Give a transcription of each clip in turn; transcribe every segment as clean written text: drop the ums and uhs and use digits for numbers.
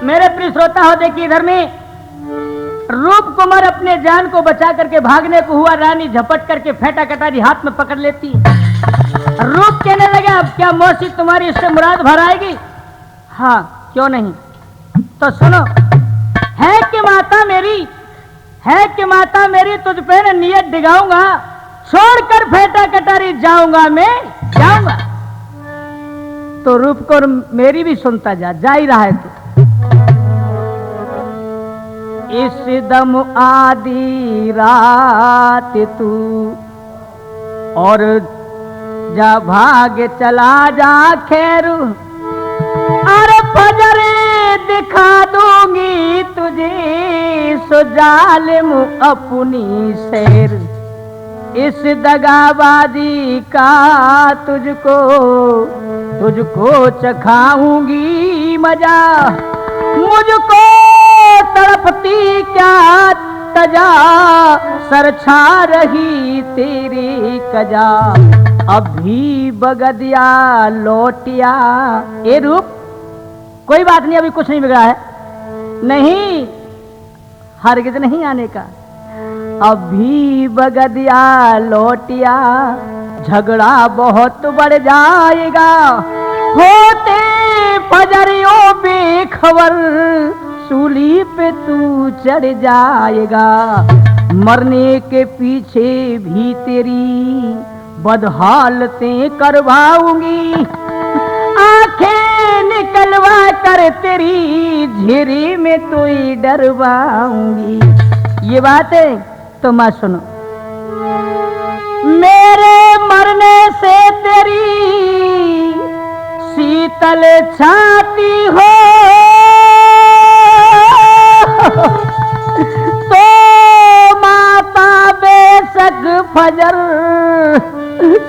मेरे प्रिय श्रोता हो, देखिए इधर में रूप कुमार अपने जान को बचा करके भागने को हुआ, रानी झपट करके फेंटा कटारी हाथ में पकड़ लेती है। रूप कहने लगे, अब क्या मौसी तुम्हारी इससे मुराद भर आएगी? हाँ क्यों नहीं, तो सुनो। है कि माता मेरी तुझ पे न नियत डिगाऊंगा, छोड़कर फेंटा कटारी जाऊंगा मैं जाऊंगा। तो रूप को मेरी भी सुनता जा ही रहा है तू। इस दम आधी रात तू और जा भाग चला जा खैरू, अरे फजरे दिखा दूंगी तुझे सो जालिम अपनी शेर। इस दगाबाजी का तुझको चखाऊंगी मजा, मुझको तड़पती क्या तजा, सर छा रही तेरी कजा, अभी बगदिया लौटिया। ए रूप, कोई बात नहीं, अभी कुछ नहीं बिगड़ा है, नहीं हरगिज नहीं आने का। अभी बगदिया लौटिया, झगड़ा बहुत बढ़ जाएगा, होते फजरियों बेखबर सूली पे तू चढ़ जाएगा। मरने के पीछे भी तेरी बदहालतें करवाऊंगी, आंखें निकलवा कर तेरी झेरी में तो ही डरवाऊंगी। ये बात है तो मैं सुनो। मेरे मरने से तेरी शीतल छाती हो तो माता बेशक फजर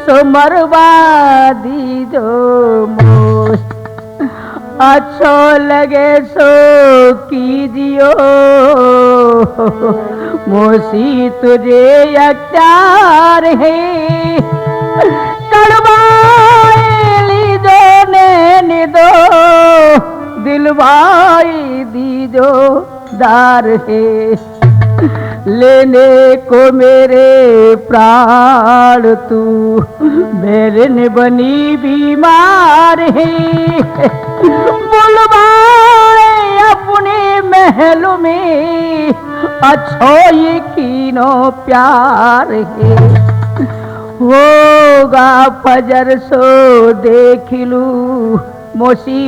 सो मरवा दीजो मोश, अच्छो लगे सो कीजियो मोसी तुझे अख्तियार है। कड़वाए लीजो ने दो दिलवाई दीजो दार है, लेने को मेरे प्राण तू मेरे बनी बीमार है। बुलवाए अपने महलों में अच्छो यकीनो प्यार है, होगा फजर सो देख लू मोसी,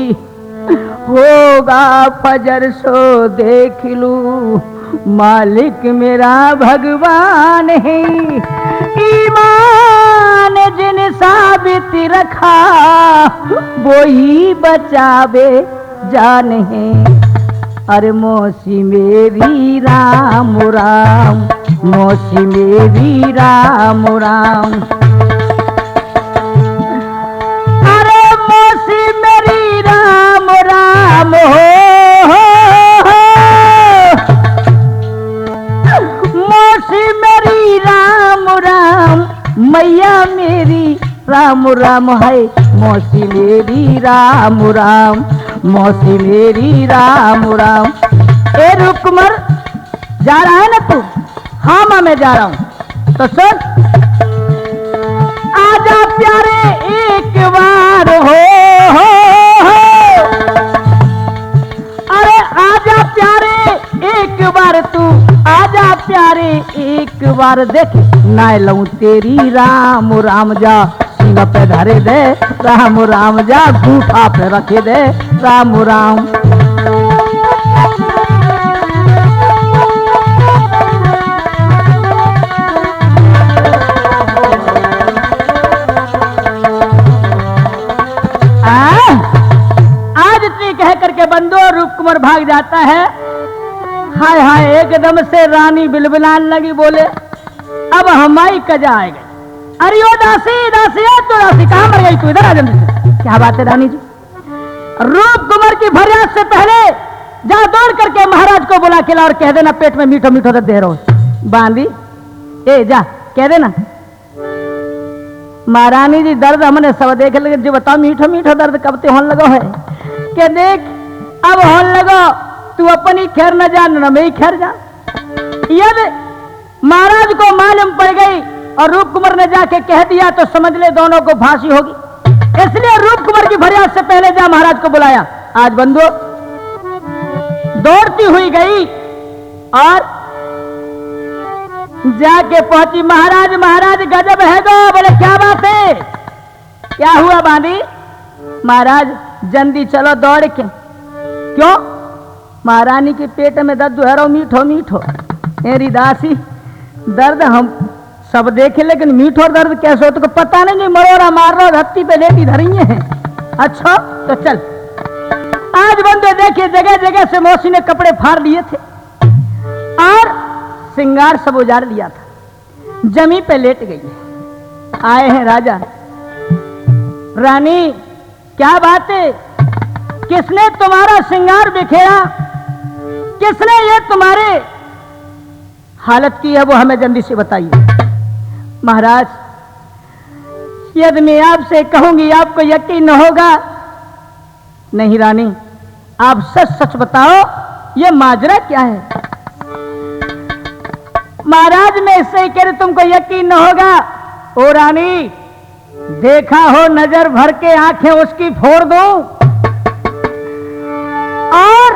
होगा फजर सो देख लू, मालिक मेरा भगवान है। ईमान जिन साबित रखा वो ही बचावे जान है। अरे मौसी मेरी राम राम, मौसी मेरी राम राम, अरे मौसी मेरी राम राम हो, मौसी मेरी राम राम, मैया मेरी राम राम है, मौसी मेरी राम राम, मौसी मेरी राम राम। ए रूप कुमार जा रहा है ना तू? हाँ मां मैं जा रहा हूं। तो सुन, आजा प्यारे एक बार हो, अरे आजा प्यारे एक बार तू, आजा प्यारे एक बार, देख ना लऊं तेरी राम राम, जा सीना पे धरे दे राम राम, जा गूठा पे रखे दे राम राम। आज इतनी कह करके बंदो रूप कुमार भाग जाता है। हाय हाय, एकदम से रानी बिलबिलान लगी, बोले अब हमारी कजा आ गई। अरे ओ दासी दासी, तो दासी कहाँ मर गई तू? इधर आ जल्दी से। क्या बात है रानी जी? रूप कुमार की फरियाद से पहले जा दौड़ करके महाराज को बुला के ला और कह देना पेट में मीठो मीठो दर्द दे रहा हूं। बांदी ए जा कह देना महारानी जी दर्द हमने सब देख लगे, जो बताओ मीठो मीठो दर्द कब ते होने लगो है। के देख अब होने लगो तू अपनी खैर न जान न मेरी खैर जान। यदि महाराज को मालूम पड़ गई और रूप कुमार ने जाके कह दिया तो समझ ले दोनों को फांसी होगी। इसलिए रूप कुमार की फरियाद से पहले जा महाराज को बुलाया। आज बंधु दौड़ती हुई गई और जाके पहुंची। महाराज महाराज गजब है गो। बोले क्या बात है, क्या हुआ बांदी? महाराज जल्दी चलो दौड़ के। क्यों? महारानी के पेट में दर्द है, मीठो मीठो। मेरी दासी दर्द हम सब देखे लेकिन मीठो दर्द कैसे हो? तो पता नहीं, मरोड़ा मार रहा धरती पे लेटी धरी है। अच्छा तो चल। आज बंदे देखिए जगह जगह से मौसी ने कपड़े फाड़ लिए थे और श्रृंगार सब उजाड़ लिया था। जमी पे लेट गई है। आए हैं राजा। रानी क्या बात है? किसने तुम्हारा श्रृंगार बिखेरा? किसने ये तुम्हारे हालत की है वो हमें जल्दी से बताइए। महाराज यदि मैं आपसे कहूंगी आपको यकीन न होगा। नहीं रानी आप सच सच बताओ ये माजरा क्या है? महाराज मैं इससे कह रही तुमको यकीन न होगा। ओ रानी देखा हो नजर भर के आंखें उसकी फोड़ दूं और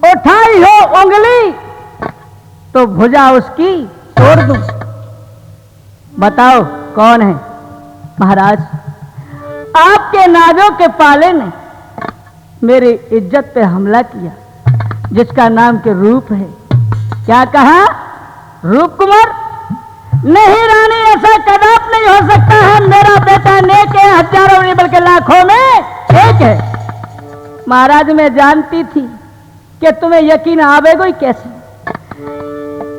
उठाई हो उंगली तो भुजा उसकी तोड़ दूं। बताओ कौन है? महाराज आपके नाजों के पाले ने मेरी इज्जत पे हमला किया जिसका नाम के रूप है। क्या कहा? रूप कुमार? नहीं रानी ऐसा कदाप नहीं हो सकता है। मेरा बेटा नेक है, हजारों नहीं बल्कि लाखों में एक है। महाराज मैं जानती थी कि तुम्हें यकीन आवेगा ही कैसे।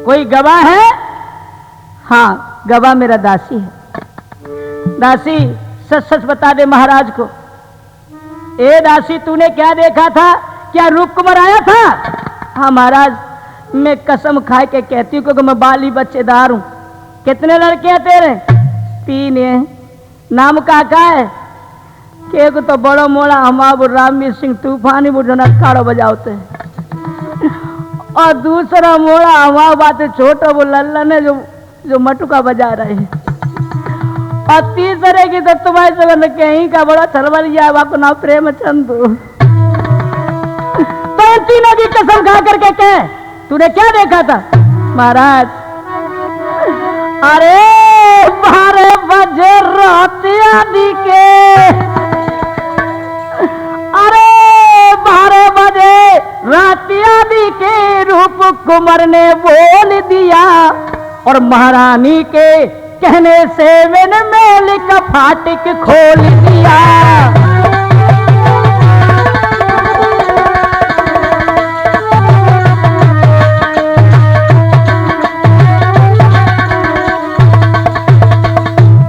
कोई गवाह है? हाँ गवाह मेरा दासी है। दासी सच सच बता दे महाराज को। ए दासी तूने क्या देखा था? क्या रूप कुमार आया था? हाँ महाराज मैं कसम खाए के कहती हूँ क्योंकि मैं बाली बच्चेदार हूँ। कितने लड़के हैं तेरे? 3 हैं। नाम काका है? एक तो बड़ो मोड़ा हमारा रामवीर सिंह तूफानी बुढ़ो नखाड़ो बजाते और दूसरा मोड़ा हमारा बात छोटा वो लल्लन है जो मटुका बजा रहे हैं और तीसरे की तो तुम्हारे से कहीं का बड़ा थलवरिया को नाम प्रेमचंद। तो इन तीनों की कसम खा करके कह तूने क्या देखा था? महाराज अरे 12 बजे रात आदि के, अरे 12 बजे रात आदि के रूप कुमार ने बोल दिया और महारानी के कहने से मैंने मेल का फाटक खोल दिया।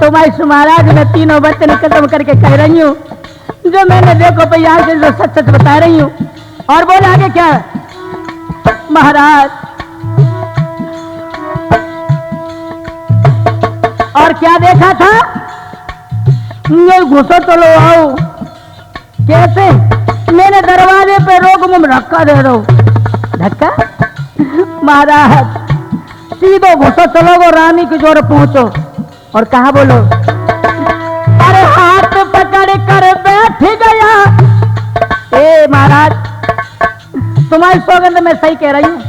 तो मैं इस महाराज में तीनों वचन खत्म करके कह रही हूँ जो मैंने देखो भैया से जो सच सच बता रही हूँ। और बोले आगे क्या? महाराज और क्या देखा था? घुसो तो लो आओ। कैसे? मैंने दरवाजे पे रोक मुंह धक्का दे दो। धक्का? महाराज सीधो घुसो चलो वो रानी की जोर पहुंचो और कहा बोलो? अरे हाथ पकड़ कर बैठ गया। ए महाराज तुम्हारी सौगंध में सही कह रही हूं।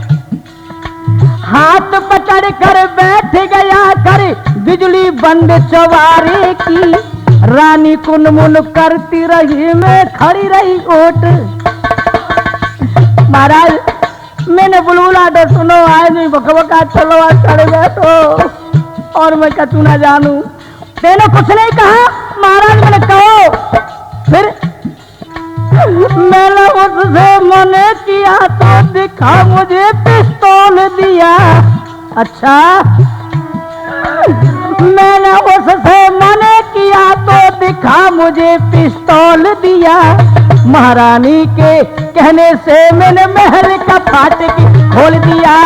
हाथ पकड़ कर बैठ गया कर बिजली बंद चवारे की, रानी कुनमुन करती रही मैं खड़ी रही ओट। महाराज मैंने बुलबुला तो सुनो आए नहीं बकबका चलो आज चढ़ बैठो और मैं कतू ना जानू। तेने कुछ नहीं कहा? महाराज मैंने कहो। फिर मैंने उससे मने किया तो दिखा मुझे पिस्तौल दिया। अच्छा मैंने उससे मने किया तो दिखा मुझे पिस्तौल दिया। महारानी के कहने से मैंने महल का फाटक खोल दिया।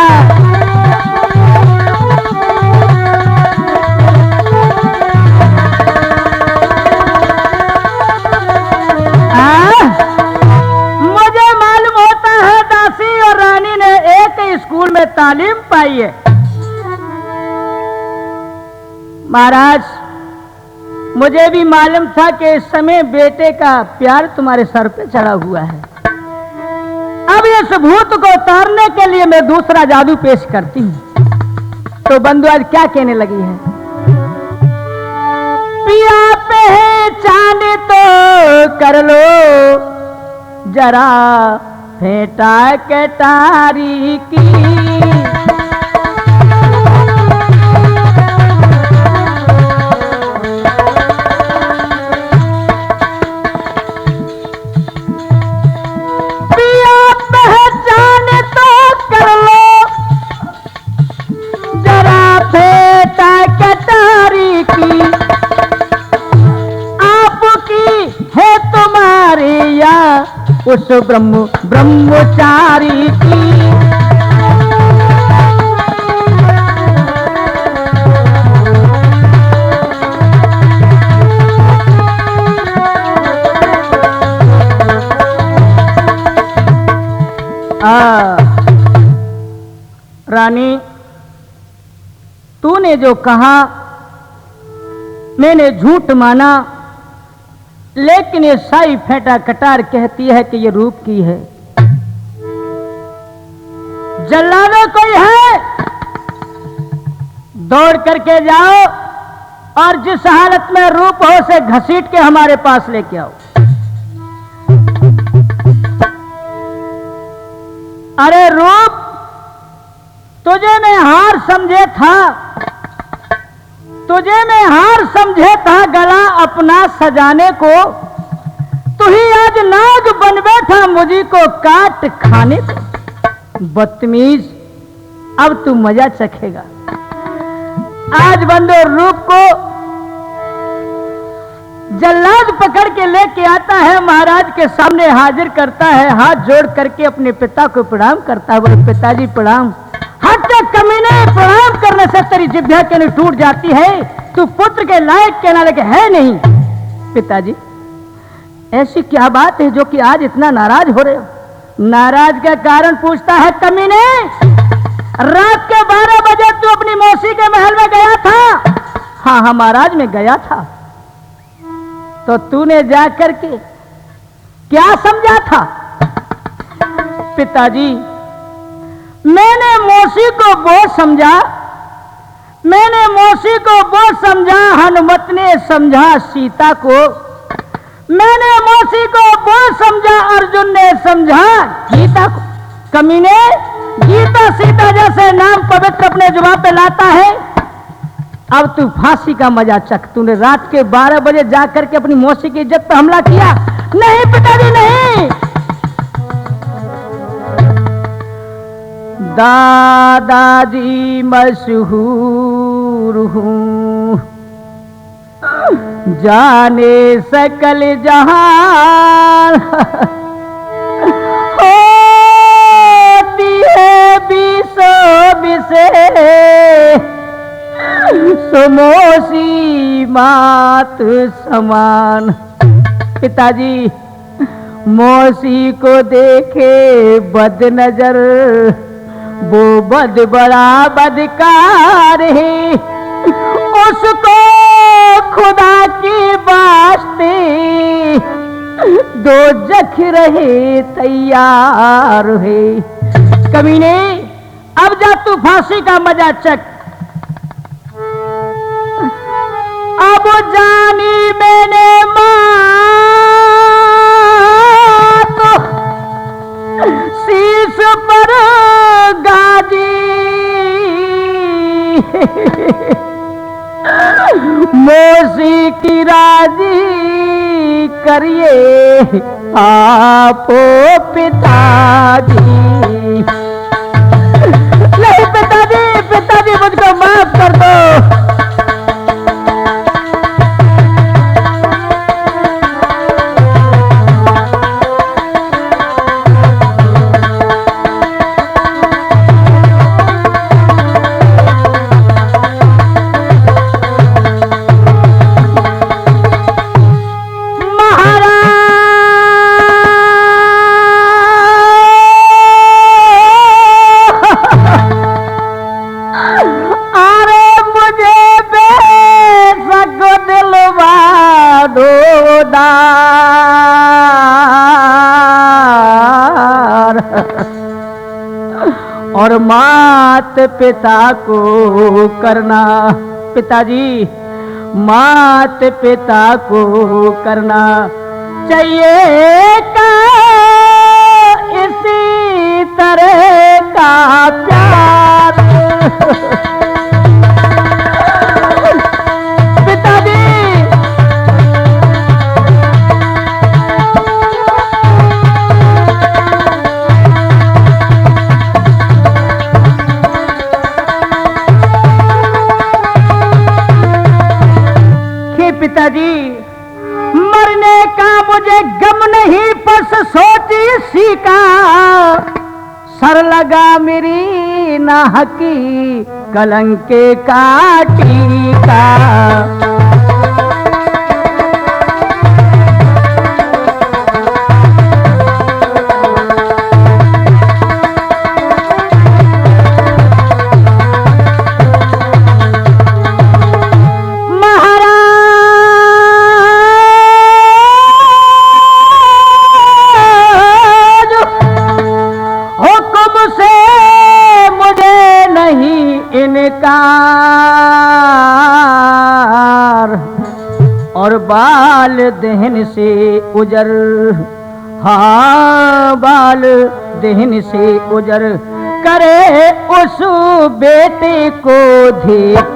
तालीम पाई है। महाराज, मुझे भी मालूम था कि इस समय बेटे का प्यार तुम्हारे सर पे चढ़ा हुआ है। अब इस भूत को उतारने के लिए मैं दूसरा जादू पेश करती हूँ। तो बंधु आज क्या कहने लगी है? पिया पहचान तो कर लो जरा फेंटा कटारी की। पिया पहचान तो कर लो जरा फेंटा कटारी की। है तुम्हारी या उस ब्रह्मचारी की। रानी, तूने जो कहा मैंने झूठ माना, लेकिन ये साई फेंटा कटार कहती है कि ये रूप की है। जल्लादों कोई है, दौड़ करके जाओ और जिस हालत में रूप हो उसे घसीट के हमारे पास लेके आओ। अरे रूप, तुझे मैं हार समझे था, तुझे मैं हार समझे था गला अपना सजाने को। तू ही आज नाग बन बैठा मुझी को काट खाने को। बदतमीज, अब तू मजा चखेगा। आज बंदो रूप को जल्लाद पकड़ के लेके आता है, महाराज के सामने हाजिर करता है, हाथ जोड़ करके अपने पिता को प्रणाम करता है। बोले पिताजी प्रणाम। हटे कमीने, प्रणाम करने से तेरी जिभ्या के नहीं टूट जाती है, तू पुत्र के लायक के नाले है नहीं। पिताजी, ऐसी क्या बात है जो कि आज इतना नाराज हो रहे हो? नाराज का कारण पूछता है कमीने। रात के 12 बजे तू अपनी मौसी के महल में गया था। हाँ महाराज, मैं गया था। तो तूने जाकर के क्या समझा था? पिताजी, मैंने मौसी को वो समझा, मैंने मौसी को वो समझा, हनुमत ने समझा सीता को। मैंने मौसी को वो समझा, अर्जुन ने समझा गीता को। कमीने, गीता सीता जैसे नाम पवित्र अपने जुबान पे लाता है। अब तू फांसी का मजा चख। तूने रात के 12 बजे जाकर के अपनी मौसी की इज्जत पे हमला किया। नहीं पिताजी, नहीं। दादाजी मशहूर हूँ, जाने सकल जहान। होती है बीसों बिसे सुमोसी मात समान। पिताजी, मौसी को देखे बद नजर, वो बद बड़ा बदकार है। उसको खुदा की वास्ते दो जख रहे तैयार है। कमीने, अब जा तू फांसी का मजा चख। अब जानी मैंने तो शीश पर गाजी। मौसी की राजी करिए आपो पिताजी। नहीं पिताजी, पिताजी मुझको माफ कर दो। और मात पिता को करना, पिताजी मात पिता को करना चाहिए का इसी तरह का प्यार। पिताजी पिताजी मरने का मुझे गम नहीं, बस सोच इसी का सर लगा मेरी नाहकी कलंके का टीका। और बाल दहन से उजर, हाँ बाल दहन से उजर करे उस बेटे को धिक्कार।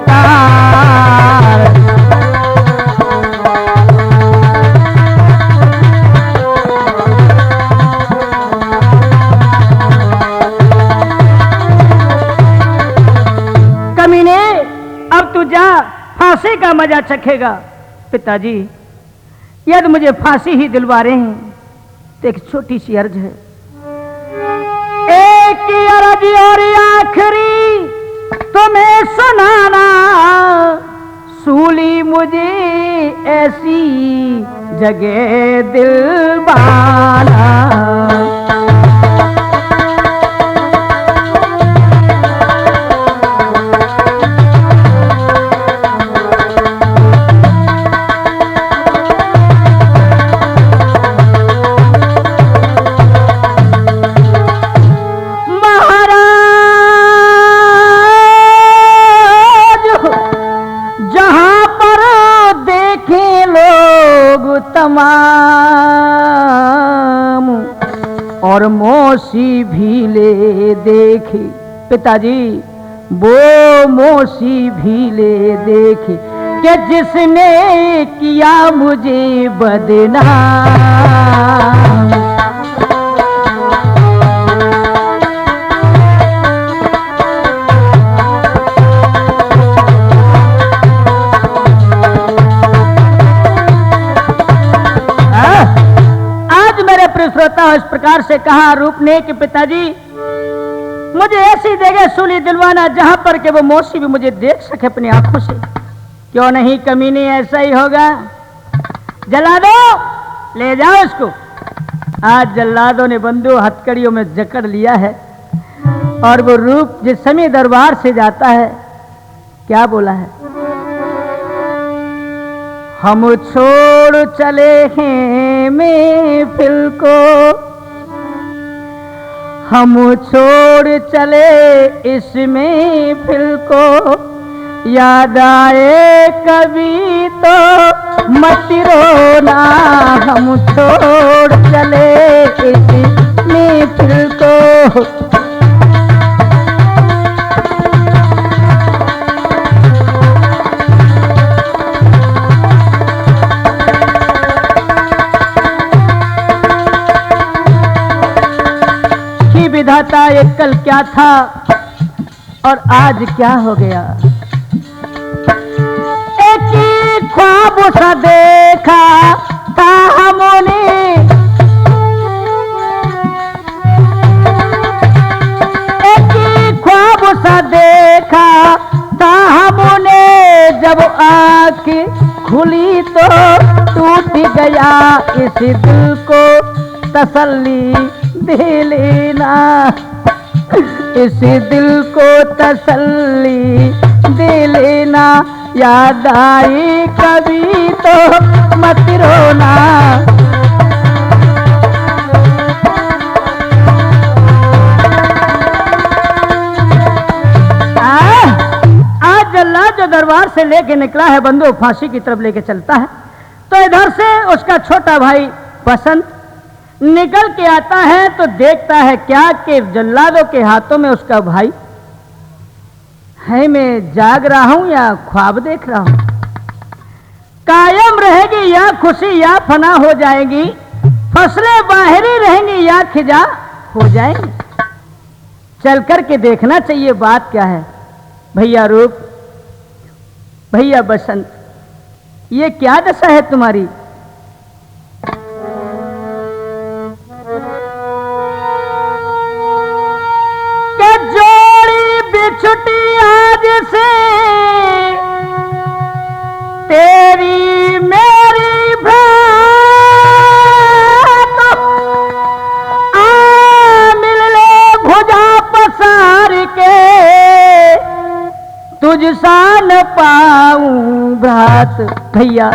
कमीने अब तू जा, फांसी का मजा चखेगा। पिताजी यदि मुझे फांसी ही दिलवा रहे हैं तो एक छोटी सी अर्ज है, एक ही अर्ज और आखिरी तुम्हें सुनाना, सूली मुझे ऐसी जगह दिलवाना। और मौसी भी ले देखी, पिताजी वो मौसी भी ले देखी कि जिसने किया मुझे बदनाम। श्रोता इस प्रकार से कहा रूप ने कि पिताजी मुझे ऐसी जगह सूली दिलवाना जहां पर के वो मौसी भी मुझे देख सके अपनी आंखों से। क्यों नहीं कमीने, ऐसा ही होगा। जला दो, ले जाओ इसको। आज जल्लादों ने बंदूक हथकड़ियों में जकड़ लिया है और वो रूप जिस समय दरबार से जाता है क्या बोला है, हम छोड़ चले हैं महफिल को, हम छोड़ चले इस महफिल को, याद आए कभी तो मत रोना, हम छोड़ चले इस महफिल को। विधाता ये कल क्या था और आज क्या हो गया। एक ही ख्वाब सा देखा था हमने, एक ही ख्वाब सा देखा था हमने, जब आँख खुली तो टूट गया, इस दिल को तसल्ली दे लेना, इस दिल को तसल्ली दे लेना, याद आई कभी तो मत रोना। से लेके निकला है, बंदूक फांसी की तरफ लेके चलता है। तो इधर से उसका छोटा भाई बसंत निकल के आता है तो देखता है क्या कि जल्लादों के हाथों में उसका भाई है। मैं जाग रहा हूं या ख्वाब देख रहा हूं? कायम रहेगी या खुशी या फना हो जाएगी, फसलें बाहरी रहेंगी या खिजा हो जाएंगी। चल कर के देखना चाहिए बात क्या है। भैया रूप, भैया बसंत, ये क्या दशा है तुम्हारी? के जोड़ी बिछुटी आज से तेरी मेरी भ्रात, आ मिल ले भुजा पसार के, तुझ सा न पाऊं भ्रात। भैया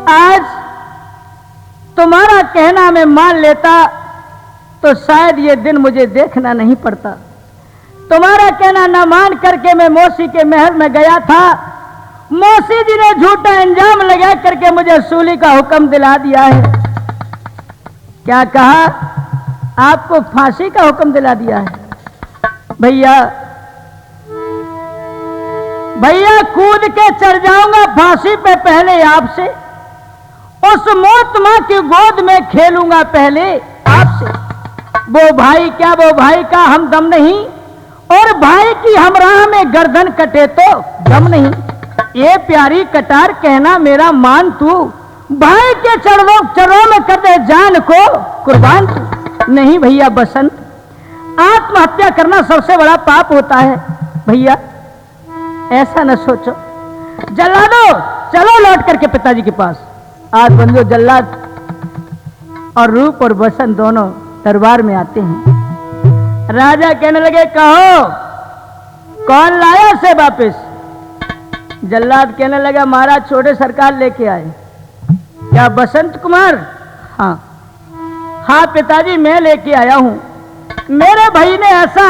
आज तुम्हारा कहना मैं मान लेता तो शायद ये दिन मुझे देखना नहीं पड़ता। तुम्हारा कहना न मान करके मैं मौसी के महल में गया था। मौसी जी ने झूठा इंजाम लगा करके मुझे सूली का हुक्म दिला दिया है। क्या कहा? आपको फांसी का हुक्म दिला दिया है। भैया भैया कूद के चढ़ जाऊंगा फांसी पे पहले आपसे, उस मौत मां की गोद में खेलूंगा पहले आपसे। वो भाई क्या वो भाई का हमदम नहीं, और भाई की हमराह में गर्दन कटे तो दम नहीं। ये प्यारी कटार कहना मेरा मान तू, भाई के चरणों में कर दे जान को कुर्बान तू। नहीं भैया बसंत, आत्महत्या करना सबसे बड़ा पाप होता है। भैया ऐसा न सोचो। जल्लादो चलो लौट करके पिताजी के पास। आज बंदो जल्लाद और रूप और बसंत दोनों दरबार में आते हैं। राजा कहने लगे कहो कौन लाया से वापिस? जल्लाद कहने लगा महाराज छोटे सरकार लेके आए। क्या बसंत कुमार? हाँ हाँ पिताजी मैं लेके आया हूं। मेरे भाई ने ऐसा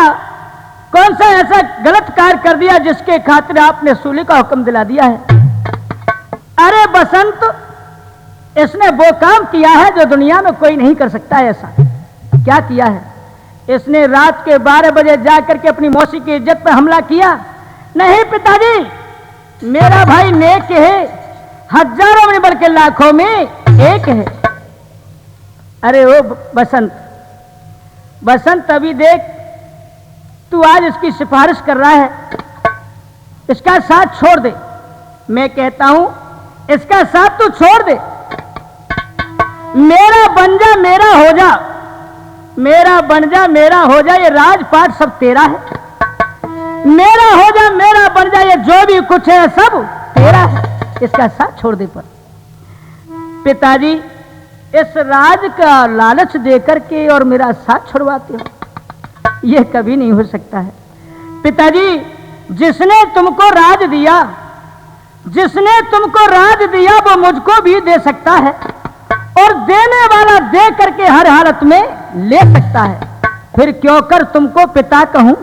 कौन सा ऐसा गलत कार्य कर दिया जिसके खातिर आपने सूली का हुक्म दिला दिया है? अरे बसंत, इसने वो काम किया है जो दुनिया में कोई नहीं कर सकता है। ऐसा क्या किया है? इसने रात के 12 बजे जाकर के अपनी मौसी की इज्जत पर हमला किया। नहीं पिताजी, मेरा भाई नेक है, हजारों में बल्कि लाखों में एक है। अरे ओ बसंत, बसंत अभी देख, तू आज इसकी सिफारिश कर रहा है, इसका साथ छोड़ दे। मैं कहता हूं इसका साथ तू छोड़ दे। मेरा बन जा मेरा हो जा, मेरा बन जा मेरा हो जा, ये राजपाट सब तेरा है। मेरा हो जा मेरा बन जा, ये जो भी कुछ है सब तेरा है। इसका साथ छोड़ दे। पर पिताजी इस राज का लालच देकर के और मेरा साथ छुड़वाते हो, यह कभी नहीं हो सकता है। पिताजी जिसने तुमको राज दिया, जिसने तुमको राज दिया वो मुझको भी दे सकता है, और देने वाला दे करके हर हालत में ले सकता है। फिर क्यों कर तुमको पिता कहूं,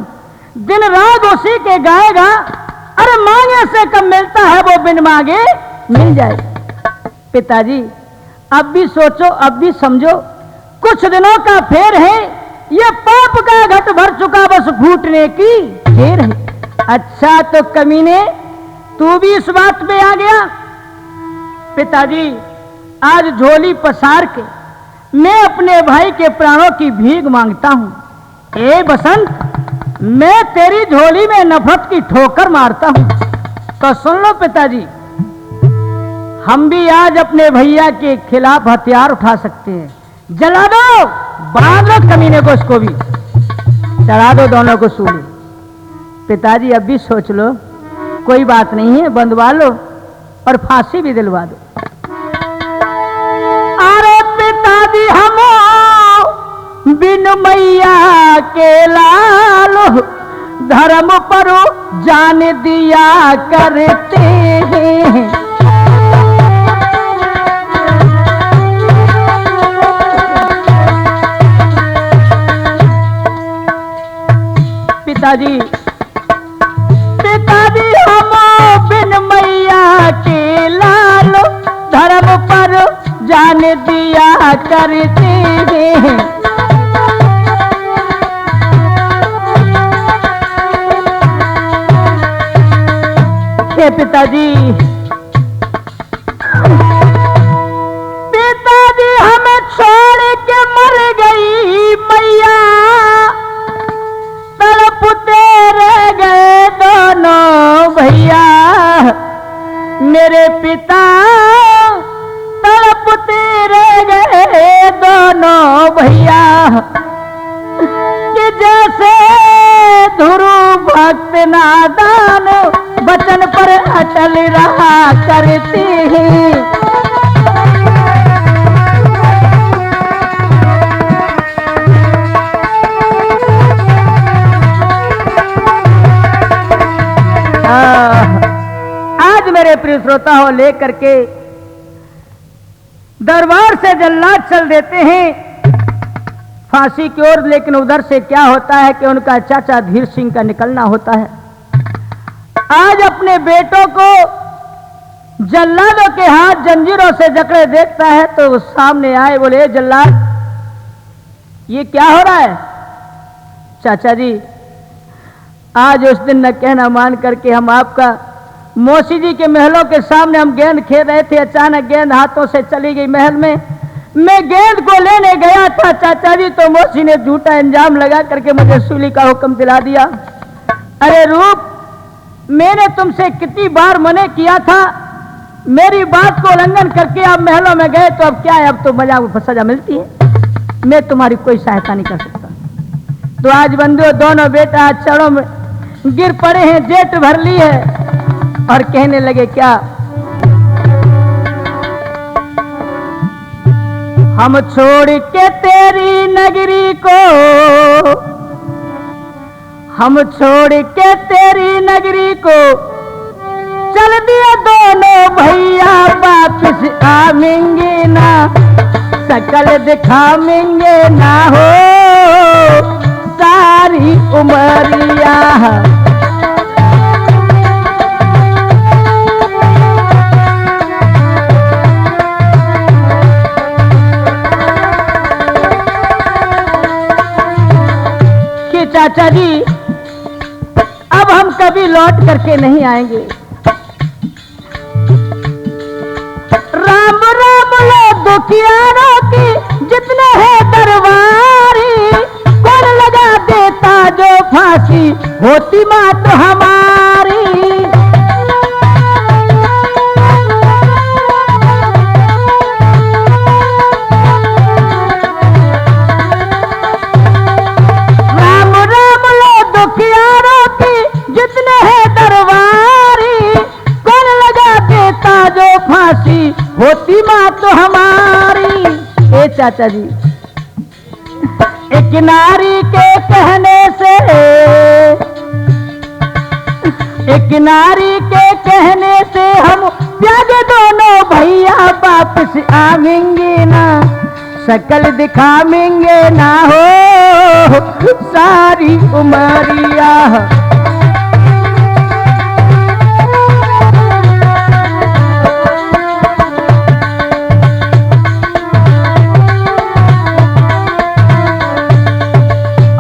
दिन रात उसी के गाएगा। अरे मांगे से कब मिलता है वो बिन मांगे मिल जाए। पिताजी अब भी सोचो, अब भी समझो, कुछ दिनों का फेर है, ये पाप का घट भर चुका, बस फूटने की देर है। अच्छा तो कमीने तू भी इस बात पे आ गया। पिताजी आज झोली पसार के मैं अपने भाई के प्राणों की भीख मांगता हूं। ए बसंत, मैं तेरी झोली में नफरत की ठोकर मारता हूं। तो सुन लो पिताजी, हम भी आज अपने भैया के खिलाफ हथियार उठा सकते हैं। जला दो, बांध लो कमीने को, इसको भी चढ़ा दो, दोनों को सूली। पिताजी अब भी सोच लो, कोई बात नहीं है, बंधवा लो और फांसी भी दिलवा दो। अरे पिताजी हम बिन मैया के लालो, धर्म पर जान दिया करते हैं। पिताजी पिताजी हम दान दिया करती हैं। हे पिताजी, पिताजी हमें छोड़ के मर गई मैया, तड़पते रह गए दोनों भैया। मेरे पिता तड़पते रह गए दोनों भैया, कि जैसे ध्रुव भक्त नादान वचन पर अटल रहा करती हैं। आज मेरे प्रिय श्रोता हो लेकर के दरबार से जल्लाद चल देते हैं फांसी की ओर, लेकिन उधर से क्या होता है कि उनका चाचा धीर सिंह का निकलना होता है। आज अपने बेटों को जल्लादों के हाथ जंजीरों से जकड़े देखता है तो वो सामने आए, बोले जल्लाद ये क्या हो रहा है? चाचा जी आज उस दिन न कहना मान करके हम आपका मौसी जी के महलों के सामने हम गेंद खेल रहे थे, अचानक गेंद हाथों से चली गई महल में। मैं गेंद को लेने गया था चाचा जी, तो मौसी ने झूठा इंजाम लगा करके मुझे सूली का हुक्म दिला दिया। अरे रूप, मैंने तुमसे कितनी बार मना किया था, मेरी बात को उल्लंघन करके आप महलों में गए तो अब क्या है, अब तो मजा सजा मिलती है, मैं तुम्हारी कोई सहायता नहीं कर सकता। तो आज बंधु दोनों बेटा चरणों में गिर पड़े हैं, जेठ भर ली है और कहने लगे क्या, हम छोड़ के तेरी नगरी को, हम छोड़ के तेरी नगरी को चल दिया दोनों भैया, वापिस आवेंगे ना, शकल दिखावेंगे ना हो सारी उमरिया। कि चाचा जी अब हम कभी लौट करके नहीं आएंगे। राम राम लो दुखियारों की जितने हैं दरबारी, कौन लगा देता जो फांसी होती मात हमारी। राम राम लो दुखियारों की जितने हैं दरबारी, कौन लगा देता जो फांसी होती मात हमारी। ए चाचा जी, एक नारी के कहने से, एक नारी के कहने से हम त्यागे दोनों भैया, वापस आवेंगे ना, शकल दिखावेंगे ना हो सारी उमरिया।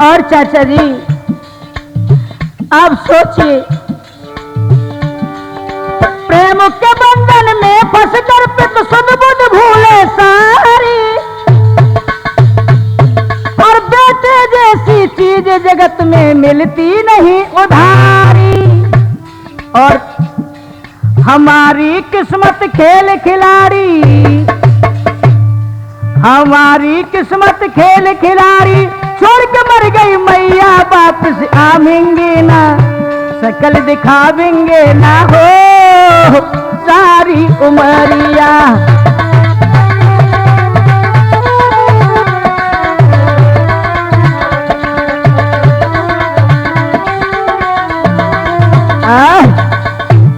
और चाचा जी आप सोचिए, प्रेम के बंधन में फंसकर पित सुध बुध भूले सारी, और बेटे जैसी चीज जगत में मिलती नहीं उधारी। और हमारी किस्मत खेल खिलाड़ी, हमारी किस्मत खेल खिलाड़ी, छोड़ के मर गई मैया, वापस आवेंगे ना, शकल दिखावेंगे ना हो सारी उमरिया।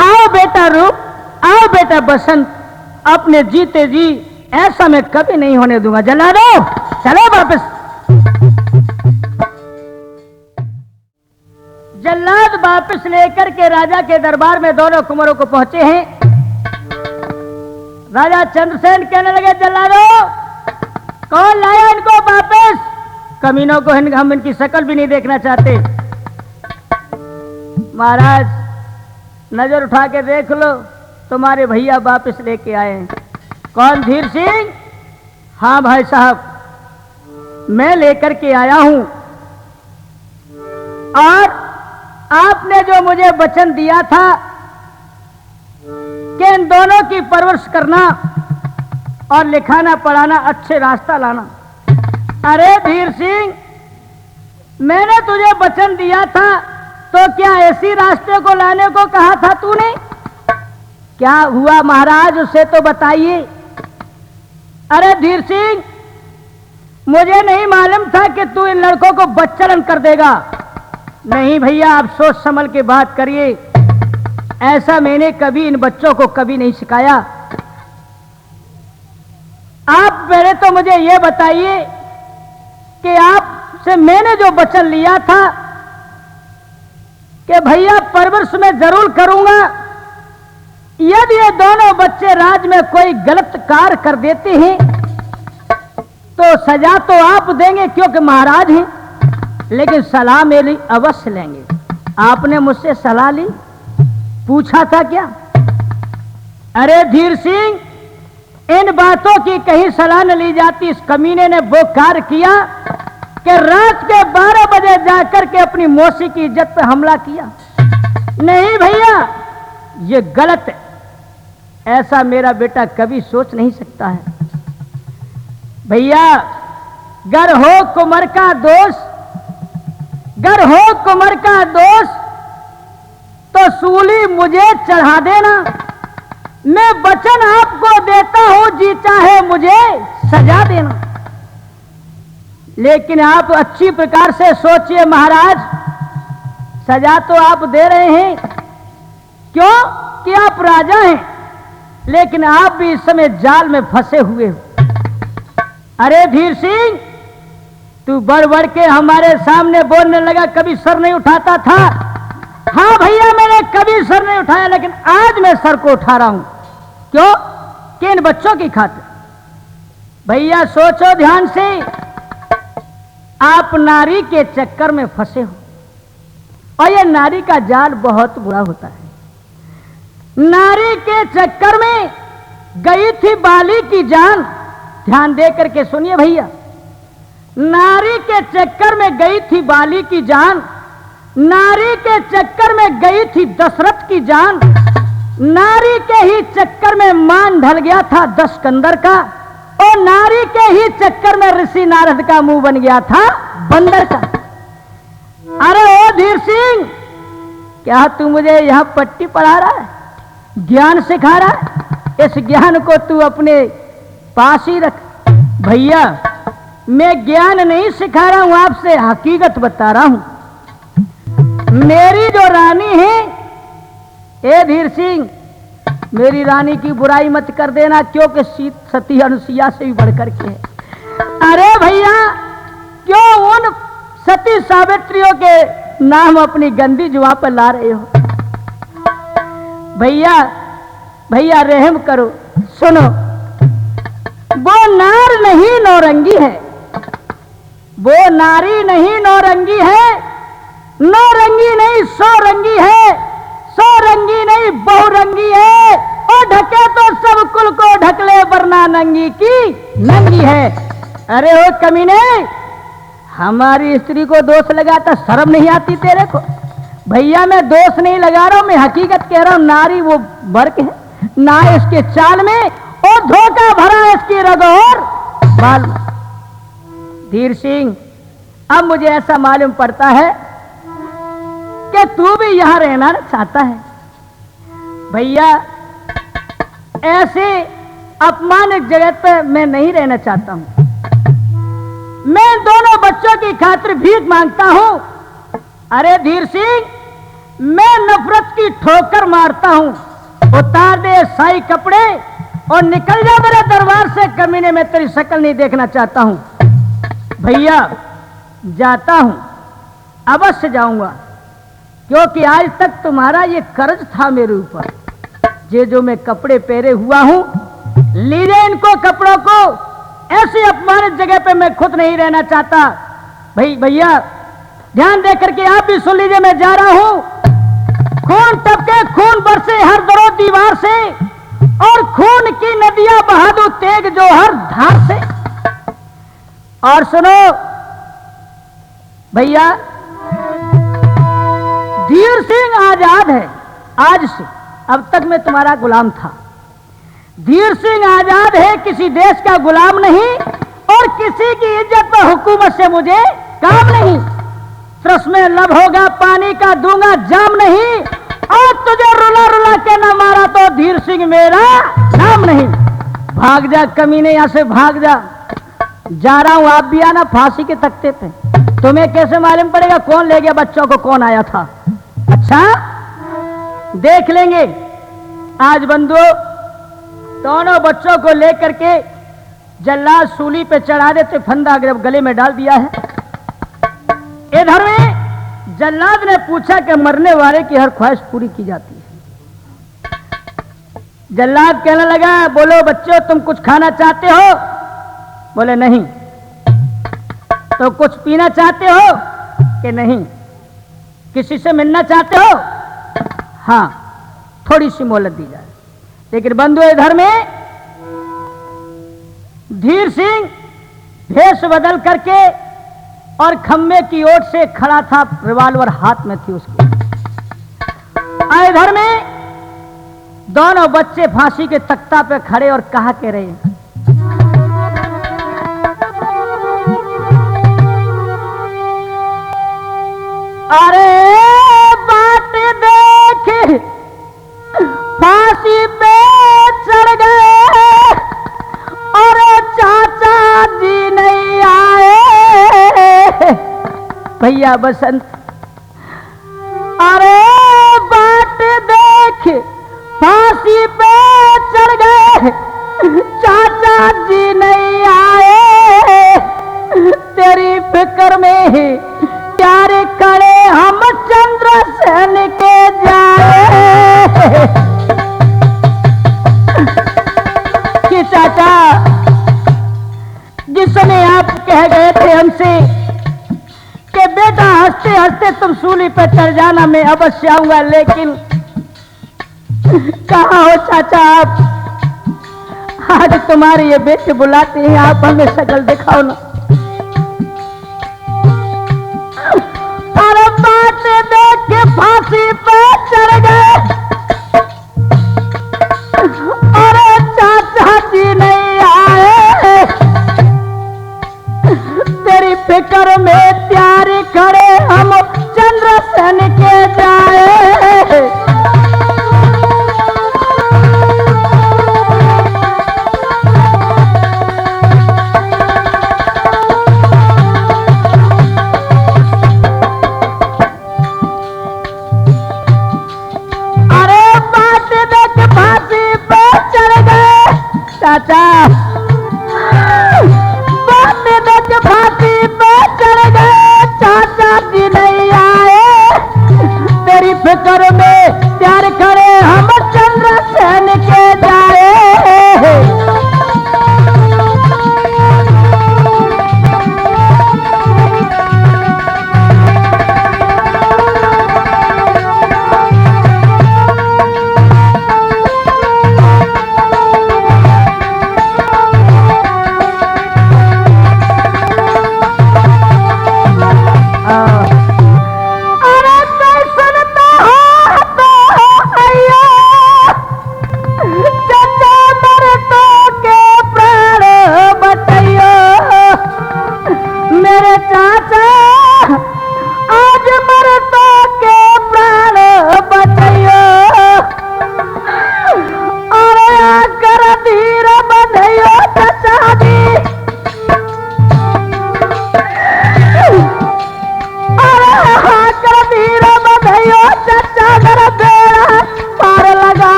आओ बेटा रूप, आओ बेटा बसंत, अपने जीते जी ऐसा मैं कभी नहीं होने दूंगा। जला दो, चलो वापस। जल्लाद वापस लेकर के राजा के दरबार में दोनों कुंवरों को पहुंचे हैं। राजा चंद्रसेन कहने लगे, जल्लादो कौन लाया इनको वापस? कमीनों को हम इनकी शक्ल भी नहीं देखना चाहते। महाराज नजर उठा के देख लो, तुम्हारे भैया वापस लेके आए हैं। कौन? धीर सिंह? हाँ भाई साहब, मैं लेकर के आया हूं। और आपने जो मुझे वचन दिया था कि इन दोनों की परवरिश करना और लिखाना पढ़ाना, अच्छे रास्ता लाना। अरे धीर सिंह, मैंने तुझे वचन दिया था तो क्या ऐसी रास्ते को लाने को कहा था तूने? क्या हुआ महाराज, उसे तो बताइए। अरे धीर सिंह, मुझे नहीं मालूम था कि तू इन लड़कों को बच्चलन कर देगा। नहीं भैया, आप सोच समझ के बात करिए। ऐसा मैंने कभी इन बच्चों को कभी नहीं सिखाया। आप पहले तो मुझे यह बताइए कि आपसे मैंने जो वचन लिया था कि भैया परवरिश में जरूर करूंगा, यदि ये दोनों बच्चे राज में कोई गलत कार्य कर देते हैं तो सजा तो आप देंगे क्योंकि महाराज हैं, लेकिन सलाह मेरी अवश्य लेंगे। आपने मुझसे सलाह ली? पूछा था क्या? अरे धीर सिंह, इन बातों की कहीं सलाह न ली जाती। इस कमीने ने वो कार्य किया कि रात के 12 बजे जाकर के अपनी मौसी की इज्जत पे हमला किया। नहीं भैया, ये गलत है। ऐसा मेरा बेटा कभी सोच नहीं सकता है। भैया, गर हो कुंवर का दोष, गर हो कुंवर का दोष तो सूली मुझे चढ़ा देना। मैं वचन आपको देता हूं, जी चाहे मुझे सजा देना। लेकिन आप अच्छी प्रकार से सोचिए महाराज, सजा तो आप दे रहे हैं क्यों कि आप राजा हैं, लेकिन आप भी इस समय जाल में फंसे हुए हो। अरे धीर सिंह, तू बढ़ बढ़ के हमारे सामने बोलने लगा, कभी सर नहीं उठाता था। हाँ भैया, मैंने कभी सर नहीं उठाया, लेकिन आज मैं सर को उठा रहा हूं। क्यों? कि इन बच्चों की खातिर। भैया सोचो ध्यान से, आप नारी के चक्कर में फंसे हो, और यह नारी का जाल बहुत बुरा होता है। नारी के चक्कर में गई थी बाली की जान। ध्यान दे करके सुनिए भैया, नारी के चक्कर में गई थी बाली की जान, नारी के चक्कर में गई थी दशरथ की जान, नारी के ही चक्कर में मान ढल गया था दशकंदर का, और नारी के ही चक्कर में ऋषि नारद का मुंह बन गया था बंदर का। अरे ओ धीर सिंह, क्या तू मुझे यहां पट्टी पढ़ा रहा है, ज्ञान सिखा रहा है? इस ज्ञान को तू अपने पास ही रख। भैया, मैं ज्ञान नहीं सिखा रहा हूं, आपसे हकीकत बता रहा हूं। मेरी जो रानी है, ए धीर सिंह, मेरी रानी की बुराई मत कर देना, क्योंकि सती अनुसुईया से भी बढ़कर के है। अरे भैया, क्यों उन सती सावित्रियों के नाम अपनी गंदी जुबान पर ला रहे हो? भैया भैया रहम करो, सुनो। वो नार नहीं नौरंगी है, वो नारी नहीं नौरंगी है, नौरंगी नहीं सौरंगी है, सौरंगी नहीं बहुरंगी है, और ढके तो सब कुल को ढकले वरना नंगी की नंगी है। अरे ओ कमीने, हमारी स्त्री को दोष लगाता, शर्म नहीं आती तेरे को? भैया मैं दोष नहीं लगा रहा हूं, मैं हकीकत कह रहा हूं। नारी वो वर्क है ना, इसके चाल में और धोखा भरा इसकी रग और बाल। धीर सिंह, अब मुझे ऐसा मालूम पड़ता है कि तू भी यहां रहना चाहता है। भैया, ऐसे अपमानित जगह पर मैं नहीं रहना चाहता हूं। मैं दोनों बच्चों की खातिर भीख मांगता हूं। अरे धीर सिंह, मैं नफरत की ठोकर मारता हूं। उतार दे शाही कपड़े और निकल जा मेरे दरबार से, कमीने में तेरी शक्ल नहीं देखना चाहता हूं। भैया जाता हूं, अवश्य जाऊंगा, क्योंकि आज तक तुम्हारा ये कर्ज था मेरे ऊपर। ये जो मैं कपड़े पहरे हुआ हूं, लीजिए इनको कपड़ों को, ऐसी अपमानित जगह पे मैं खुद नहीं रहना चाहता। भैया ध्यान दे करके आप भी सुन लीजिए, मैं जा रहा हूं। खून टपके, खून बरसे हर दरो दीवार से, और खून की नदियां बहा दूं तेग जो हर धार से। और सुनो भैया, धीर सिंह आजाद है आज से, अब तक मैं तुम्हारा गुलाम था। धीर सिंह आजाद है, किसी देश का गुलाम नहीं, और किसी की इज्जत पर हुकूमत से मुझे काम नहीं। तरस में लब होगा पानी का दूंगा जाम नहीं, और तुझे रुला रुला के न मारा तो धीर सिंह मेरा नाम नहीं। भाग जा कमीने, यहां से भाग जा। जा रहा हूं, आप भी आना फांसी के तख्ते पे। तुम्हें कैसे मालूम पड़ेगा कौन ले गया बच्चों को, कौन आया था? अच्छा देख लेंगे। आज बंधु दोनों बच्चों को लेकर के जल्लाद सूली पे चढ़ा देते, फंदा गले में डाल दिया है। इधर में जल्लाद ने पूछा कि मरने वाले की हर ख्वाहिश पूरी की जाती है। जल्लाद कहने लगा, बोलो बच्चों तुम कुछ खाना चाहते हो? बोले नहीं। तो कुछ पीना चाहते हो कि नहीं? किसी से मिलना चाहते हो? हाँ, थोड़ी सी मोहलत दी जाए। लेकिन बंधु इधर में धीर सिंह भेष बदल करके और खम्बे की ओर से खड़ा था, रिवाल्वर हाथ में थी उसकी। इधर में दोनों बच्चे फांसी के तख्ता पे खड़े और कहा के रहे, अरे बात देख फांसी पे चढ़ गए और चाचा जी नहीं आए। भैया बसंत, अरे बात देख फांसी पे चढ़ गए, चाचा जी नहीं आए। तेरी फिक्र में ही प्यार करे हम चंद्रसेन के जाए। कि चाचा जिसने आप कह गए थे हमसे कि बेटा हंसते हंसते तुम सूली पे चढ़ जाना, मैं अवश्य आऊंगा, लेकिन कहाँ हो चाचा आप? आज तुम्हारे ये बेटे बुलाते हैं, आप हमें शक्ल दिखाओ ना। अरे बात देख के फांसी पे चढ़ गए, अरे चाचा जी नहीं आए। तेरी फिक्र में तैयारी खड़े हम चंद्रसेन के जाए। चाचा बात देख फांसी पे चढ़ गए,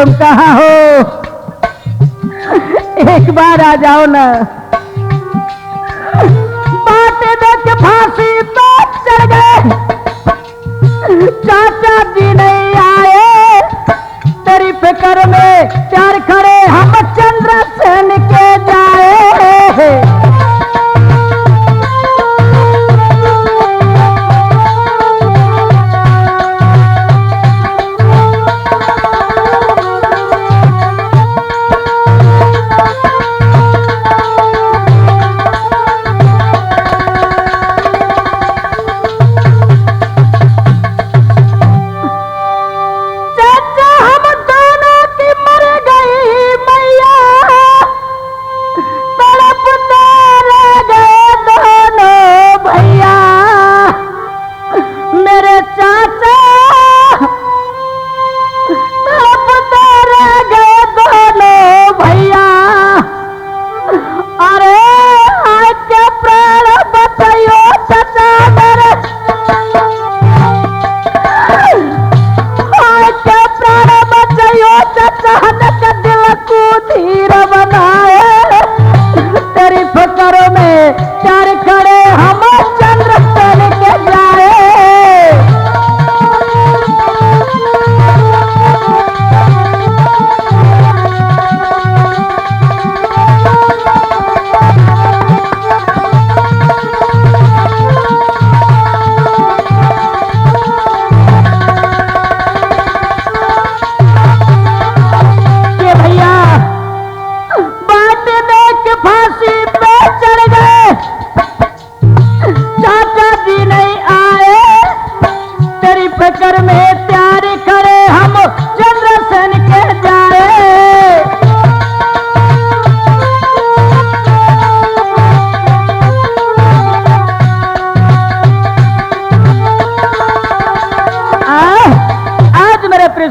तुम कहाँ हो? एक बार आ जाओ ना। बातें देख फांसी पे चढ़ गए, चाचा जी नहीं आए, तेरी फिक्र में प्यार खड़े हम चंद्रसेन के जाए।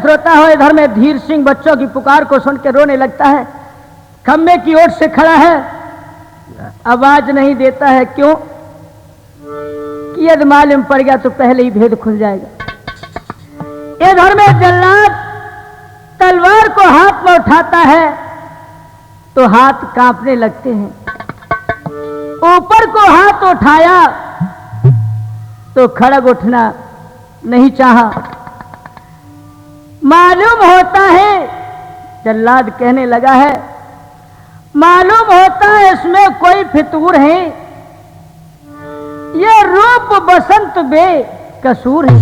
श्रोता हो, इधर में धीर सिंह बच्चों की पुकार को सुन के रोने लगता है। खम्बे की ओर से खड़ा है, आवाज नहीं देता है। क्यों? कि यदि मालूम पड़ गया तो पहले ही भेद खुल जाएगा। इधर में जल्लाद तलवार को हाथ में उठाता है तो हाथ कांपने लगते हैं। ऊपर को हाथ उठाया तो खड़ग उठना नहीं चाहा। मालूम होता है, जल्लाद कहने लगा है, मालूम होता है इसमें कोई फितूर है, ये रूप बसंत बे कसूर है।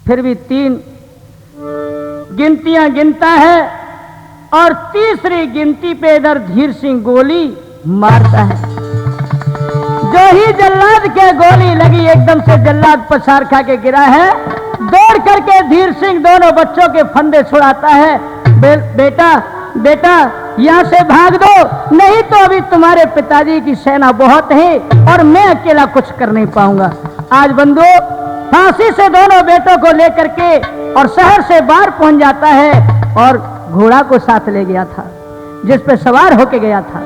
फिर भी 3 गिनतियां गिनता है और तीसरी गिनती पे इधर धीर सिंह गोली मारता है। जो ही जल्लाद के गोली लगी, एकदम से जल्लाद पछाड़ खा के गिरा है। दौड़ करके धीर सिंह दोनों बच्चों के फंदे छुड़ाता है। बेटा बेटा यहाँ से भाग दो, नहीं तो अभी तुम्हारे पिताजी की सेना बहुत है और मैं अकेला कुछ कर नहीं पाऊंगा। आज बंधु फांसी से दोनों बेटों को लेकर के और शहर से बाहर पहुंच जाता है और घोड़ा को साथ ले गया था, जिस पे सवार होके गया था।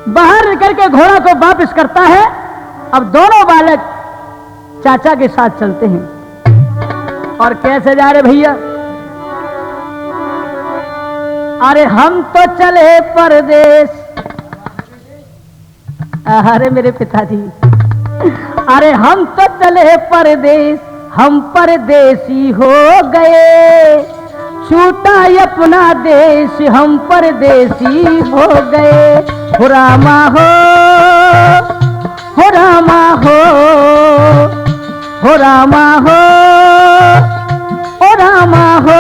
बाहर निकल के घोड़ा को वापस करता है। अब दोनों बालक चाचा के साथ चलते हैं। और कैसे जा रहे भैया? अरे हम तो चले परदेश। अरे मेरे पिताजी, अरे हम तो चले परदेश, हम परदेसी हो गए, छूटा अपना देश, हम परदेसी हो गए। हो रामा हो, हो रामा हो, हो रामा हो, हो रामा हो।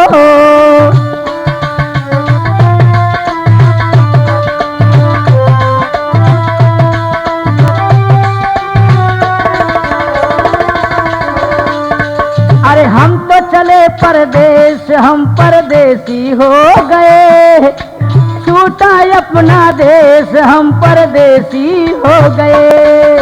अरे हम तो चले परदेश, हम परदेसी हो गए, छूटा अपना देश, हम परदेसी हो गए।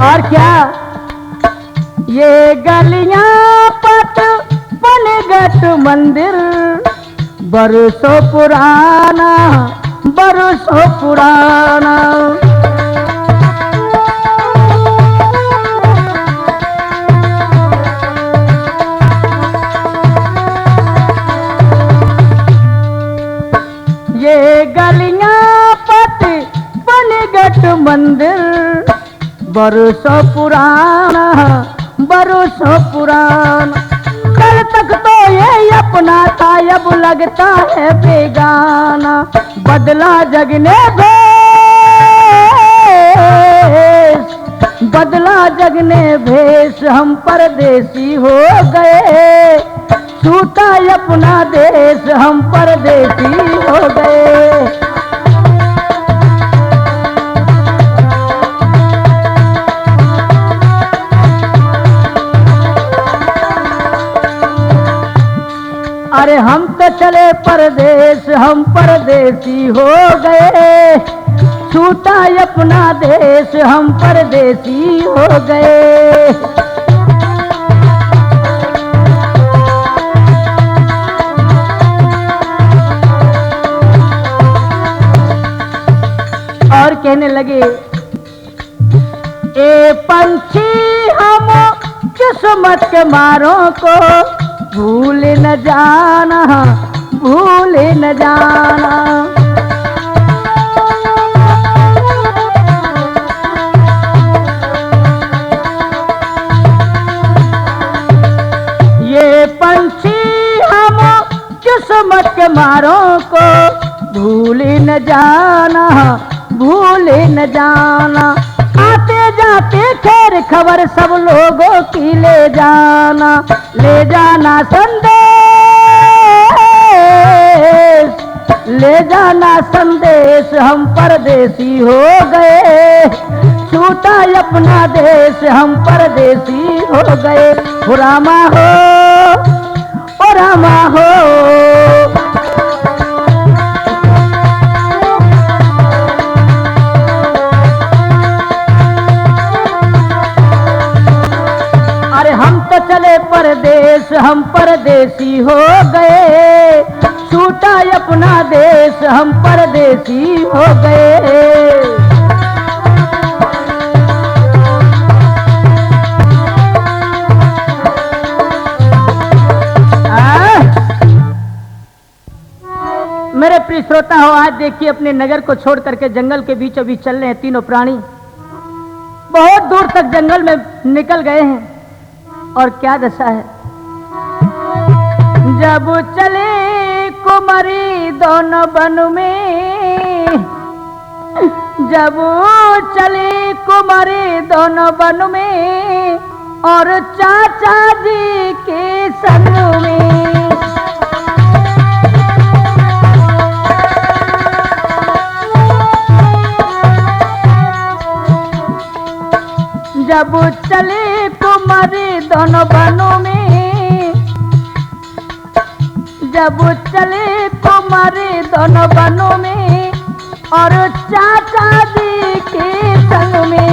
और क्या ये गलियां पट पनगट मंदिर, बरसों पुराना बरसों पुराना। ये गलियां पति पनगट मंदिर बरसों पुराना, बरसों पुराना। कल तक तो ये अपना था, अब लगता है बेगाना। बदला जग ने भेष, बदला जग ने भेष, हम परदेसी हो गए। छूटा अपना देश, हम परदेसी हो गए। अरे हम तो चले परदेश, हम परदेसी हो गए। छूटा अपना देश, हम परदेसी हो गए। और कहने लगे, ए पंछी हम किस्मत के मारों को भूल न जाना, भूल न जाना। ये पंछी हम किस्मत के मारों को भूल न जाना, भूल न जाना। आते जाते खैर खबर सब लोगों की ले जाना, ले जाना संदेश, ले जाना संदेश, हम परदेसी हो गए। छूटा अपना देश, हम परदेसी हो गए। हो रामा हो, ओ रामा हो। हम तो चले परदेश, हम परदेसी हो गए। छूटा अपना देश, हम परदेसी हो गए। मेरे प्रिय श्रोता हो, आज देखिए अपने नगर को छोड़ करके जंगल के बीचों बीच चल रहे हैं तीनों प्राणी। बहुत दूर तक जंगल में निकल गए हैं और क्या दशा है। जब चले कुमारी दोनों वन में, जब चले कुमारी दोनों वन में और चाचा जी के संग में। जब चले कुमारी दोनों वनों में, जब चले कुमारी दोनों वनों में और चाचा जी के संग में।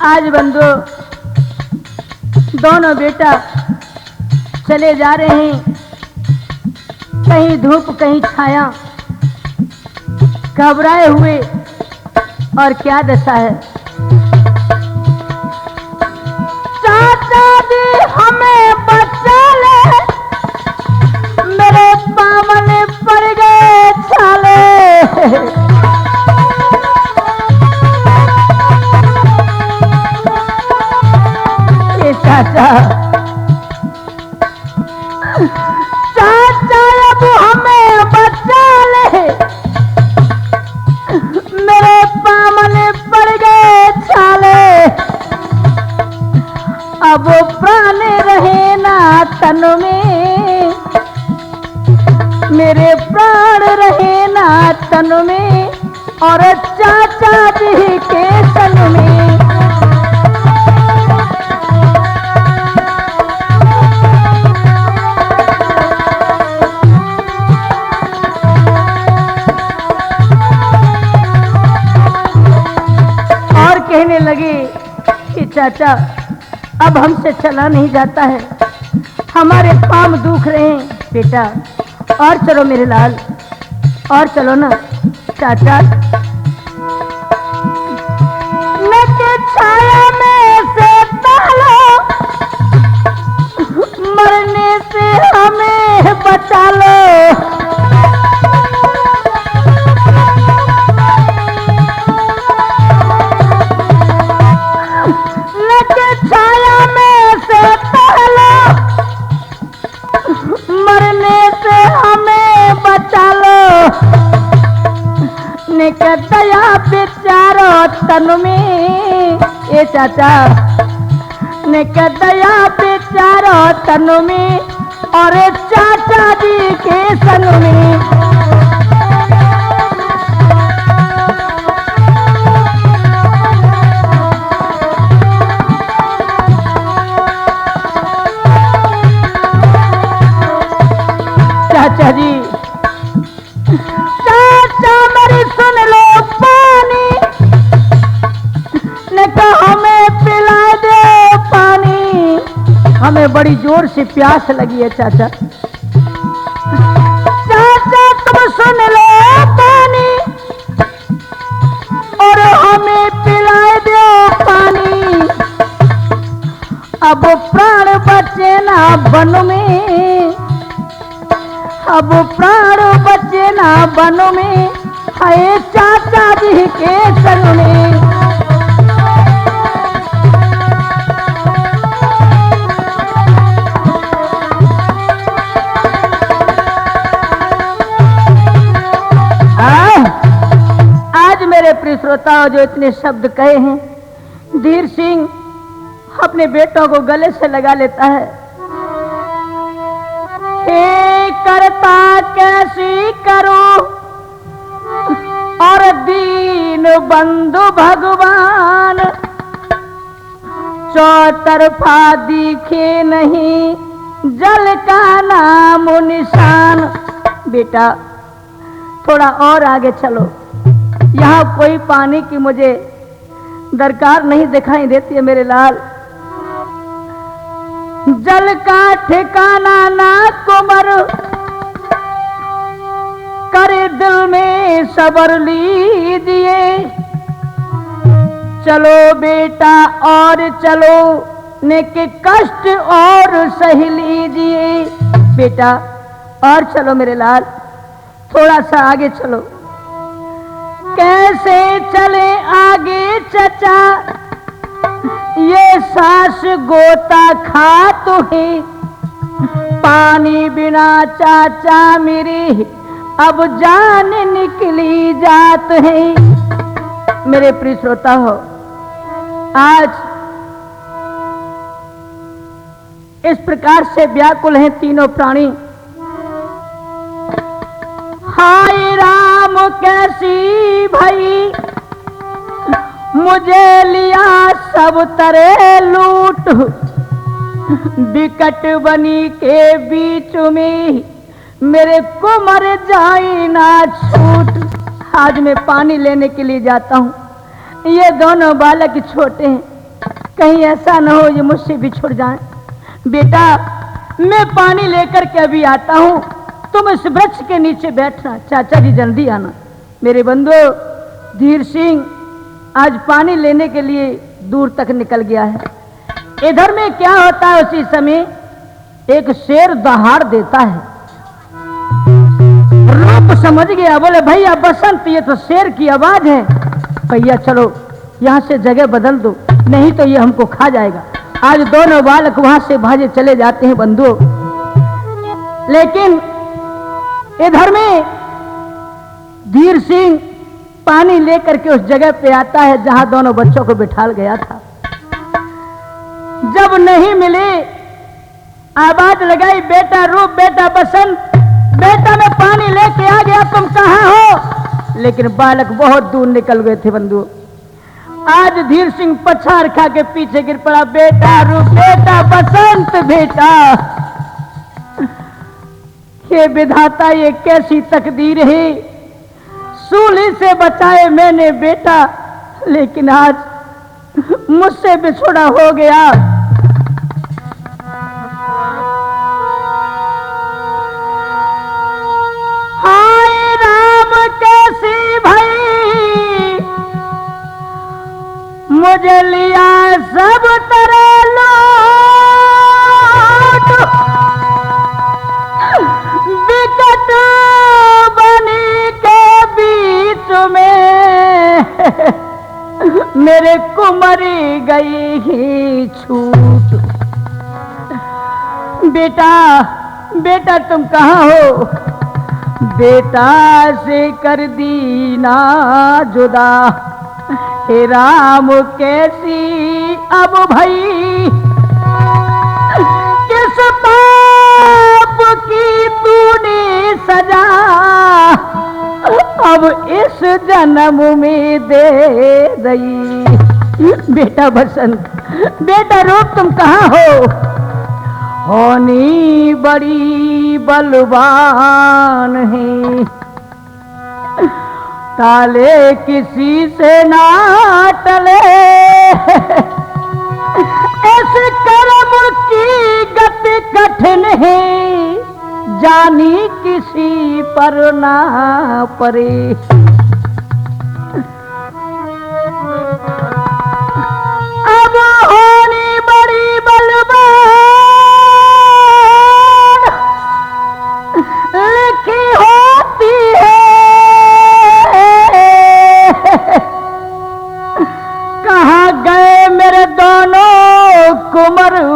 आज बंधु दोनों बेटा चले जा रहे हैं, कहीं धूप कहीं छाया, घबराए हुए। और क्या दशा है। चाचा जी हमें बचा ले, मेरे बामन पड़ गए छाले। ये चाचा, चाचा अब हमें बचा ले, मेरे बामन पड़ गए छाले। अब प्राण रहे ना तन में, मेरे प्राण रहे ना तन में और चाचा जी के तन में। कहने लगे कि चाचा अब हमसे चला नहीं जाता है, हमारे पाँव दुख रहे हैं। बेटा और चलो मेरे लाल, और चलो ना। चाचा नके छाया में से तालो, मरने से हमें बचा लो। नके छाया में से तालो, मरने से हमें बचा लो। निक दया बेचारो तन में, ए चाचा निक दया बेचारो तन में, और चाचा जी के सन में। चाचा जी, चाचा मेरी सुन लो पानी, ने कहा हमें पिला दे पानी, हमें बड़ी जोर से प्यास लगी है। चाचा चाचा तुम सुन लो पानी, और हमें पिला दो पानी। अब प्राण बचे ना वन में, अब प्राण बचे ना वन में, है चाचा जी के संग में। आज मेरे प्रिय श्रोताओं जो इतने शब्द कहे हैं, धीर सिंह अपने बेटों को गले से लगा लेता है। हे करता कैसी करूं, और दीन बंधु भगवान, चौतरफा दिखे नहीं जल का नाम निशान। बेटा थोड़ा और आगे चलो, यहाँ कोई पानी की मुझे दरकार नहीं दिखाई देती है मेरे लाल। जल का ठिकाना ना कुमर, करे दिल में सबर लीजिए। चलो बेटा और चलो, नेके कष्ट और सही लीजिए। बेटा और चलो मेरे लाल, थोड़ा सा आगे चलो। कैसे चले आगे चचा, ये सांस गोता खा तो है, पानी बिना चाचा मेरी अब जान निकली जात है। मेरे प्रिय श्रोता हो, आज इस प्रकार से व्याकुल हैं तीनों प्राणी। हाय राम कैसी भई, मुझे लिया सब तरह लूट, विकट बनी के बीच में मेरे को मर जाए ना छूट। आज मैं पानी लेने के लिए जाता हूँ, ये दोनों बालक छोटे हैं, कहीं ऐसा न हो ये मुझसे बिछुड़ जाएं। बेटा मैं पानी लेकर के अभी आता हूँ, तुम इस वृक्ष के नीचे बैठना, चाचा जी जल्दी आना। मेरे बंधु धीर सिंह आज पानी लेने के लिए दूर तक निकल गया है। इधर में क्या होता है, उसी समय एक शेर दहाड़ देता है। रूप समझ गया, बोले भैया बसंत ये तो शेर की आवाज है, भैया चलो यहाँ से जगह बदल दो, नहीं तो ये हमको खा जाएगा। आज दोनों बालक वहां से भागे चले जाते हैं बंधु। लेकिन इधर में धीर सिंह पानी लेकर के उस जगह पे आता है जहां दोनों बच्चों को बिठाल गया था। जब नहीं मिले, आवाज लगाई, बेटा रूप, बेटा बसंत, बेटा मैं पानी लेके आ गया, तुम कहां हो? लेकिन बालक बहुत दूर निकल गए थे बंधु। आज धीर सिंह पछाड़ खा के पीछे गिर पड़ा। बेटा रूप, बेटा बसंत, बेटा ये विधाता ये कैसी तकदीर है, सूली से बचाए मैंने बेटा, लेकिन आज मुझसे बिछुड़ा हो गया। मुझे लिया सब तरह लौट, विकट बनी के बीच में मेरे कुंवरी गई ही छूट। बेटा बेटा तुम कहाँ हो? बेटा से कर दी ना जुदा, हे राम कैसी अब भई, किस पाप की तूने सजा अब इस जन्म में दे दई। बेटा बसंत, बेटा रूप तुम कहाँ हो? होनी बड़ी बलवान है, ताले किसी से ना टले, ऐसे कर्म की गति कठिन है, जानी किसी पर ना पड़े। अब होनी बड़ी बलवान लिखी होती है, कहाँ गए मेरे दोनों कुंवरू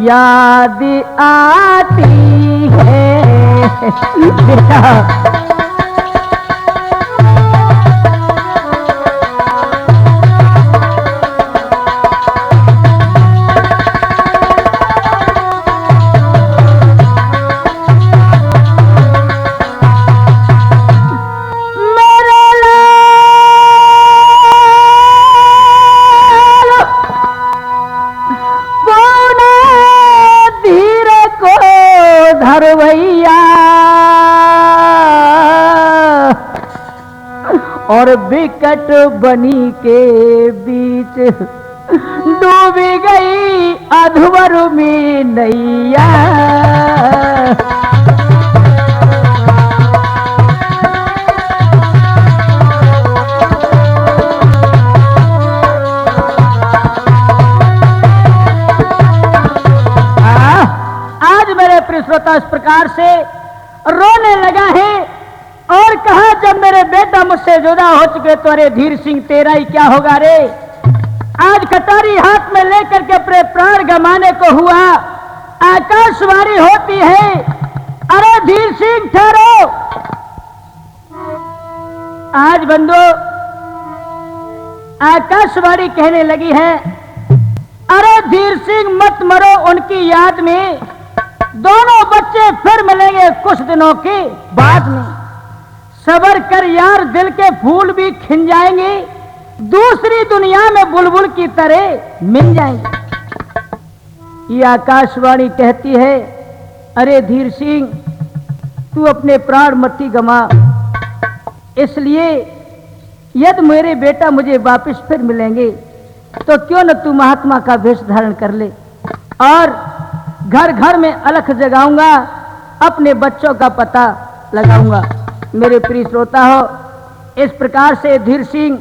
याद आती है। बेटा और विकट बनी के बीच डूबी गई अधवर में नैया। आज मेरे प्रिय श्रोता इस प्रकार से रोने लगा है और कहा जब मेरे बेटा मुझसे जुदा हो चुके तो अरे धीर सिंह तेरा ही क्या होगा रे। आज कटारी हाथ में लेकर के अपने प्राण गंवाने को हुआ, आकाशवाणी होती है अरे धीर सिंह ठहरो। आज बंधु आकाशवाणी कहने लगी है अरे धीर सिंह मत मरो, उनकी याद में दोनों बच्चे फिर मिलेंगे कुछ दिनों के बाद में। सबर कर यार, दिल के फूल भी खिल जाएंगे, दूसरी दुनिया में बुलबुल की तरह मिल जाएंगे। ये आकाशवाणी कहती है अरे धीर सिंह तू अपने प्राण मत गंवा, इसलिए यदि मेरे बेटा मुझे वापस फिर मिलेंगे तो क्यों न तू महात्मा का वेश धारण कर ले और घर घर में अलख जगाऊंगा, अपने बच्चों का पता लगाऊंगा। मेरे प्रिय श्रोता हो, इस प्रकार से धीर सिंह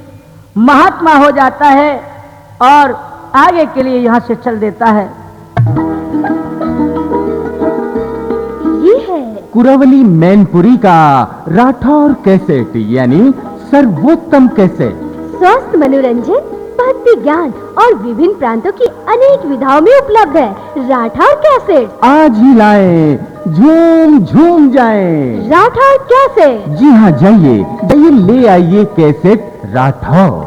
महात्मा हो जाता है और आगे के लिए यहाँ से चल देता है। ये है कुरवली मैनपुरी का राठौर कैसेट यानी सर्वोत्तम कैसेट। स्वस्थ मनोरंजन, भक्ति ज्ञान और विभिन्न प्रांतों की अनेक विधाओं में उपलब्ध है। राठौर कैसेट आज ही लाएं, झूम झूम जाएं। राठौर कैसेट, जी हाँ, जाइए ले आइए कैसेट राठौर।